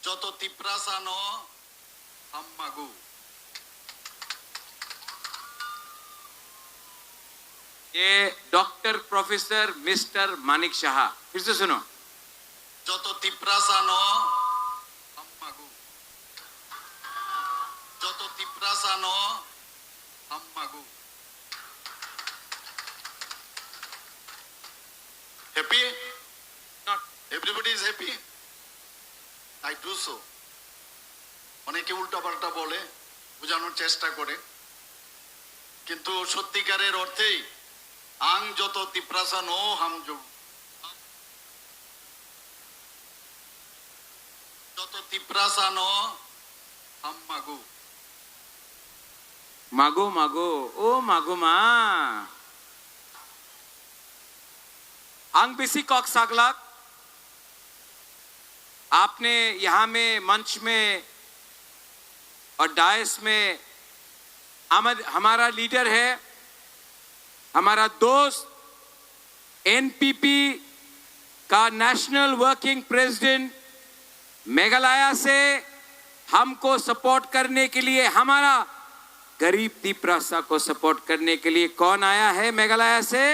যত তিপ্রাসানো হাম্মাগু। ये doctor professor mister Manik Shah, फिर से सुनो। যত তিপ্রাসানো হাম্মাগু, যত তিপ্রাসানো হাম্মাগু। Happy? Not Everybody is happy? I do so. অনেকে উল্টাপাল্টা বলে, বোঝানোর চেষ্টা করে, কিন্তু সত্যিকারের অর্থেই আং যত তিপ্রাসানো হামজু, যত তিপ্রাসানো হাম্মাগু। मागो मागो ओ मागो मा आंग बिसी कॉक सागलाक। आपने यहाँ में मंच में और डायस में हमारा लीडर है, हमारा दोस्त, एनपीपी का नेशनल वर्किंग प्रेसिडेंट, मेघालय से हमको सपोर्ट करने के लिए, हमारा गरीब तिप्रासा को सपोर्ट करने के लिए कौन आया है मेघालय से?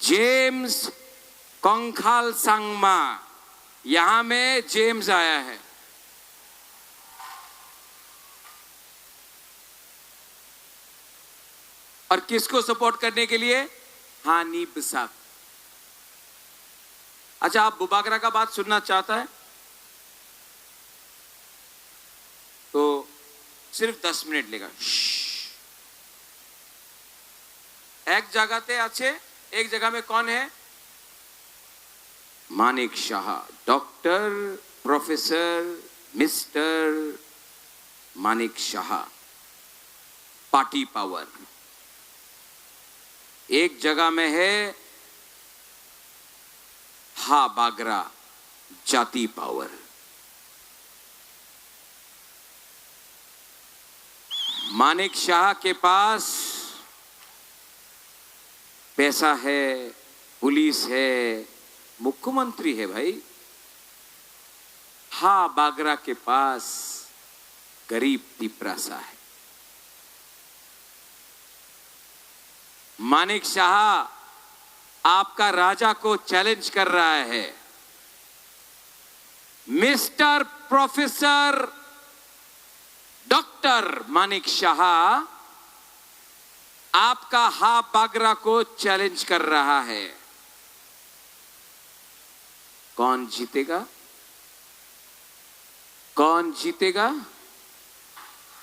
जेम्स कोंखाल संगमा। यहां में जेम्स आया है। और किसको सपोर्ट करने के लिए? हानी बिसाक। अच्छा, आप बुबागरा का बात सुनना चाहता है तो सिर्फ 10 मिनट लेगा। एक जगह ते अच्छे, एक जगह में कौन है? Manik Shah, doctor professor mister Manik Shah, party power. एक जगह में है हा बागरा, जाति पावर। मानिक शाह के पास पैसा है, पुलिस है, मुख्यमंत्री है भाई। हा बागरा के पास गरीब तिप्रासा है। मानिक शाह आपका राजा को चैलेंज कर रहा है। Mister professor doctor Manik Shah आपका हा बागरा को चैलेंज कर रहा है। कौन जीतेगा? कौन जीतेगा?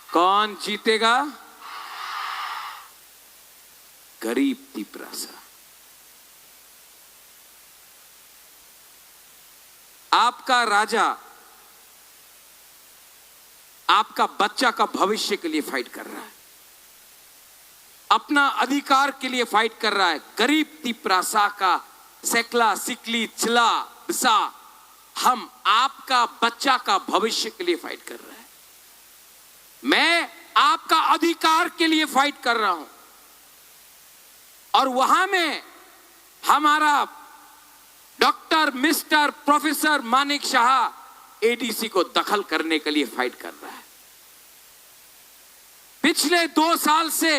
कौन जीतेगा? गरीब तिप्रासा। आपका राजा आपका बच्चा का भविष्य के लिए फाइट कर रहा है, अपना अधिकार के लिए फाइट कर रहा है। गरीब तिप्रासा का सेकला सिकली चिला बिसा, हम आपका बच्चा का भविष्य के लिए फाइट कर रहे हैं। मैं आपका अधिकार के लिए फाइट कर रहा हूं और वहां में हमारा doctor mister professor Manik Shah ADC को दखल करने के लिए फाइट कर रहा है। पिछले 2 साल से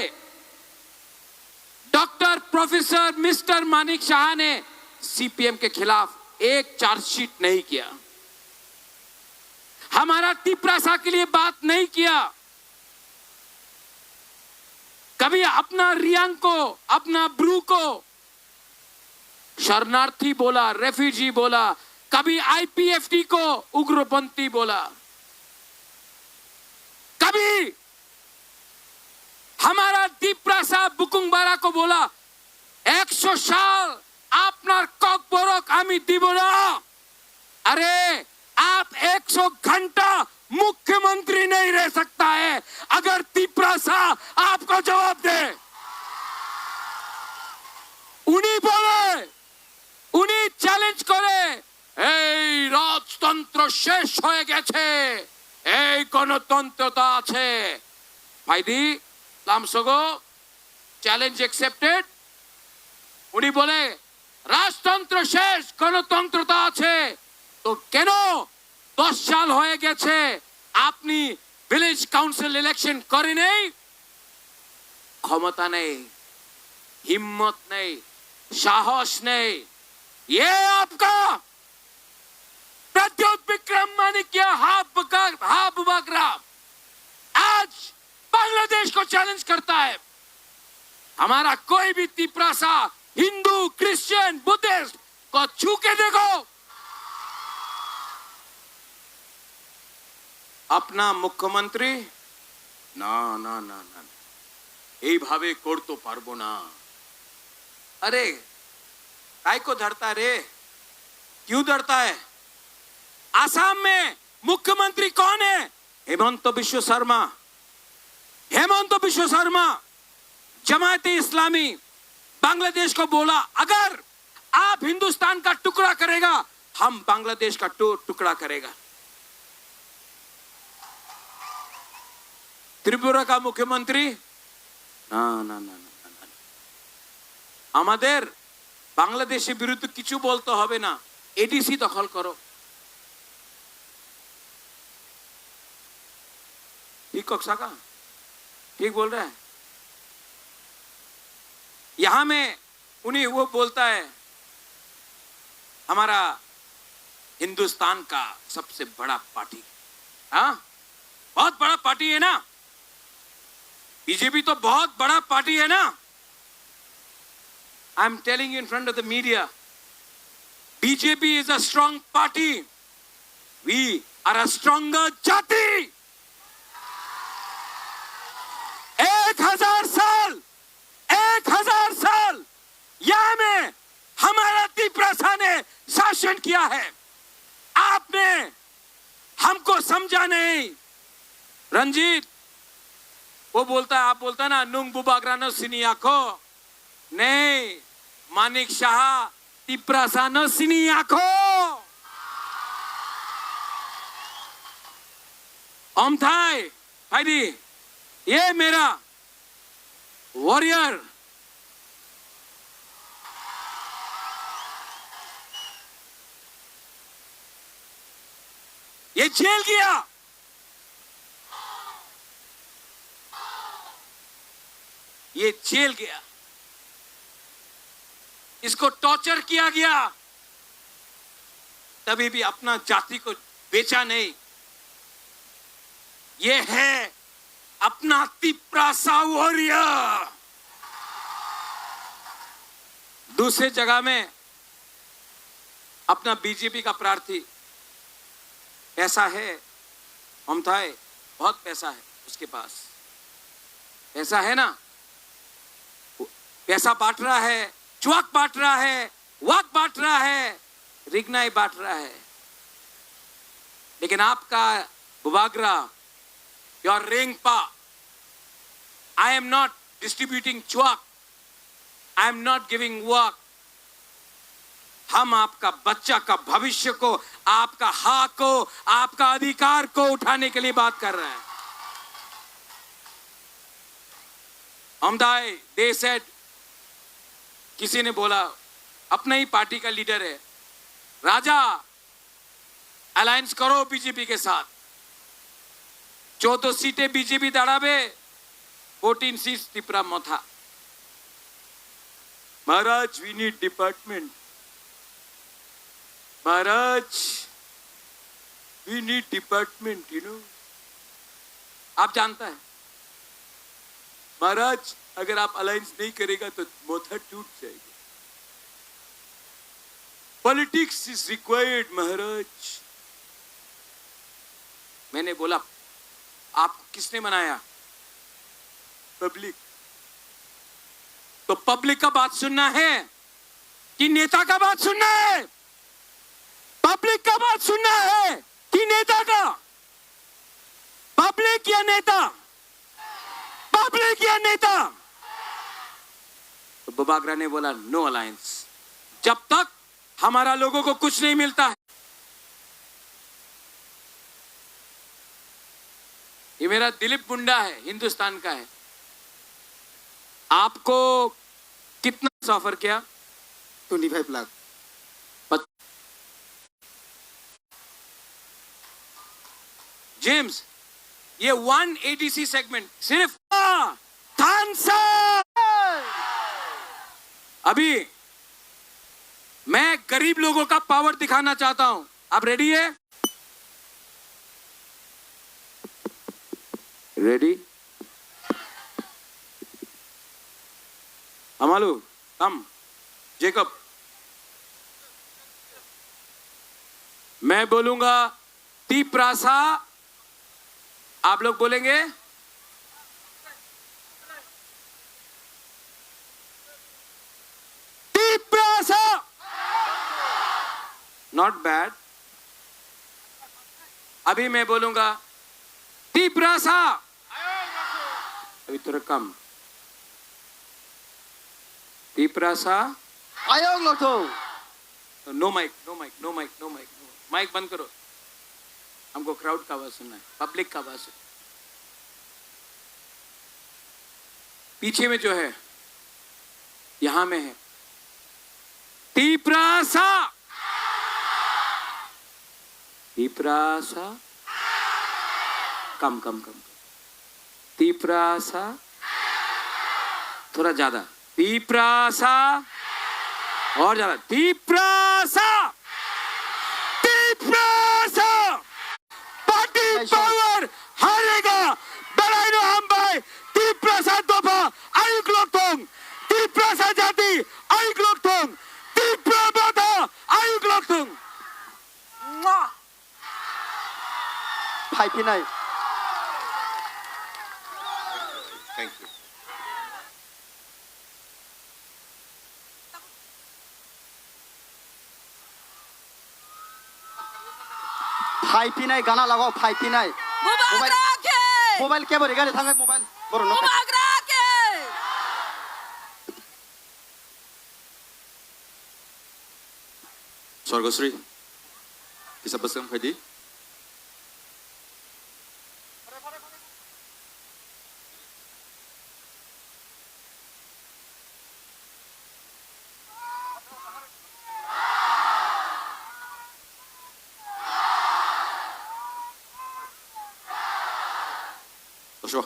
doctor professor mister Manik Shah ने सीपीएम के खिलाफ एक चार्जशीट नहीं किया, हमारा तिप्रासा के लिए बात नहीं किया। कभी अपना रियांग को, अपना ब्रू को शरणार्थी बोला, रेफ्यूजी बोला, कभी आईपीएफटी को उग्रपंथी बोला, कभी বুকুংবারা को बोला 100 साल আপনার ককবরক আমি দিব না। अरे आप 100 घंटा मुख्यमंत्री नहीं रह सकता है अगर तिपरासा आपको जवाब दे। उन्हीं बोले, उन्हीं চ্যালেঞ্জ করে এই রাজতন্ত্র শেষ হয়ে গেছে, এই গণতন্ত্রতা আছে। ভাইদি লামসগো চ্যালেঞ্জ অ্যাকসেপ্টেড। উনি বলে রাজতন্ত্র শেষ, গণতন্ত্রতা আছে। তো কেন 10 সাল হয়ে গেছে আপনি ভিলেজ কাউন্সিল ইলেকশন করেন নাই? ক্ষমতা নেই, हिम्मत नहीं, साहस नहीं। ये आपका प्रद्योत विक्रम माणिक्य हाबुबागरा आज बांग्लादेश को चैलेंज करता है। हमारा कोई भी तिपरासा हिंदू, क्रिश्चियन, बुद्धिस्ट को छू के देखो, अपना मुख्यमंत्री ना ना ना ना এইভাবে করতে পারবো না। अरे काय को डरता रे, क्यों डरता है? आसाम में मुख्यमंत्री कौन है? हेमंत बिश्व शर्मा। हेमंत बिश्व शर्मा जमायत इस्लामी बांग्लादेश को बोला अगर आप हिंदुस्तान का टुकड़ा करेगा हम बांग्लादेश का टुकड़ा करेगा। त्रिपुरा का मुख्यमंत्री ना ना ना ना, আমাদের বাংলাদেশের বিরুদ্ধে কিছু বলতে হবে না, এডিসি দখল করো। ठीक कक्षा का ठीक बोल रहा है। यहां में उन्हें वो बोलता है हमारा हिंदुस्तान का सबसे बड़ा पार्टी, हाँ बहुत बड़ा पार्टी है ना, बीजेपी तो बहुत बड़ा पार्टी है ना। I am telling you in front of the media, BJP is a strong party, we are a stronger जाति। 1000 साल 1000 साल यहां में हमारा तिपरासा ने शासन किया है, आपने हमको समझा नहीं। रंजीत वो बोलता है, आप बोलता है ना नुंग बुबागरानो सिनियाको, नहीं मानिक शाह तिपरासानो सिनियाको। ओमथाई भाईदी ये मेरा वॉरियर ये जेल गया, ये जेल गया, इसको टॉर्चर किया गया, तभी भी अपना जाति को बेचा नहीं। ये है अपना तिपरासा वॉरियर। दूसरे जगह में अपना बीजेपी का प्रार्थी, पैसा है ओमथाई, बहुत पैसा है उसके पास, पैसा है ना, पैसा बांट रहा है, चुआक बांट रहा है, वाक बांट रहा है, रिगनाई बांट रहा है। लेकिन आपका बुबागरा, योर रेंगपा, आई एम नॉट डिस्ट्रीब्यूटिंग चुआक, आई एम नॉट गिविंग वाक। हम आपका बच्चा का भविष्य को, आपका हक को, आपका अधिकार को उठाने के लिए बात कर रहे हैं। अमदाई दे सेड, किसी ने बोला, अपना ही पार्टी का लीडर है, राजा अलायंस करो बीजेपी के साथ, 14 सीटें बीजेपी दाड़ाबे, 14 सीट्स त्रिपुरा मथा। महाराज वी नीड डिपार्टमेंट, महाराज we need department, you know. आप जानता है महाराज अगर आप अलायंस नहीं करेगा तो मोथा टूट जाएगा। पॉलिटिक्स इज रिक्वायर्ड महाराज। मैंने बोला आपको किसने मनाया? पब्लिक। तो पब्लिक का बात सुनना है कि नेता का बात सुनना है? पब्लिक का बात सुनना है कि नेता का? पब्लिक या नेता? पब्लिक या नेता? तो बुबागरा ने बोला नो अलायंस, जब तक हमारा लोगों को कुछ नहीं मिलता है। ये मेरा दिलीप मुंडा है, हिंदुस्तान का है। आपको कितना ऑफर किया? 25 लाख। जेम्स, ये 180C सेगमेंट सिर्फ थानसा। अभी मैं गरीब लोगों का पावर दिखाना चाहता हूं। आप रेडी है? रेडी? अमालू कम, जेकब। मैं बोलूंगा तीप्रासा, आप लोग बोलेंगे तीप्रासा। Not bad. अभी मैं बोलूंगा तीप्रासा, अभी थोड़ा कम। तीप्रासा। आयोग लोटो। No mic, no mic, no mic, no mic, mic बंद करो। हमको क्राउड का आवाज सुनना है, पब्लिक का आवाज। पीछे में जो है, यहां में है तीप्रासा। तीप्रासा, कम कम कम। तीप्रासा, थोड़ा ज्यादा। तीप्रासा, और ज्यादा। तीप्रासा, तीप्रासा। पार्टी पावर हारेगा। बराइनो हम भाई तीप्रासा दोफा आयुक लोकथोंग। तीप्रासा जाति आयुक लोकथोंग। तीप्राबाधा आयुक लोकथोंग। फाइफिनाय। Thank you. फाइफिनाय गाना लगाओ। फाइफिनाय। मोबाइल के बोले गाले थांगे मोबाइल बरो no. स्वर्गश्री bisa pesan Fadi? Joshua.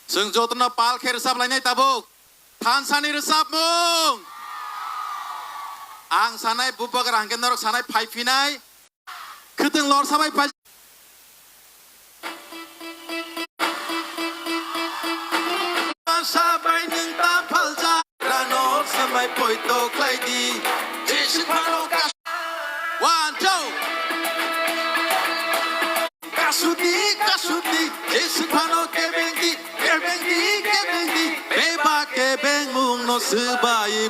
Sung jotna pal khe resap lainai tabuk. Than sani resap mung. Ang sanai bubak rangken norok sanai phaifinai. Khuteng lor sabai phai. Sabai nung ta phalja. Ranor samai poito klaidi. Jesu phalo ka. 1 2. Kasudi kasudi. Jesu phalo ke bengi. Beba ke beng mung no subai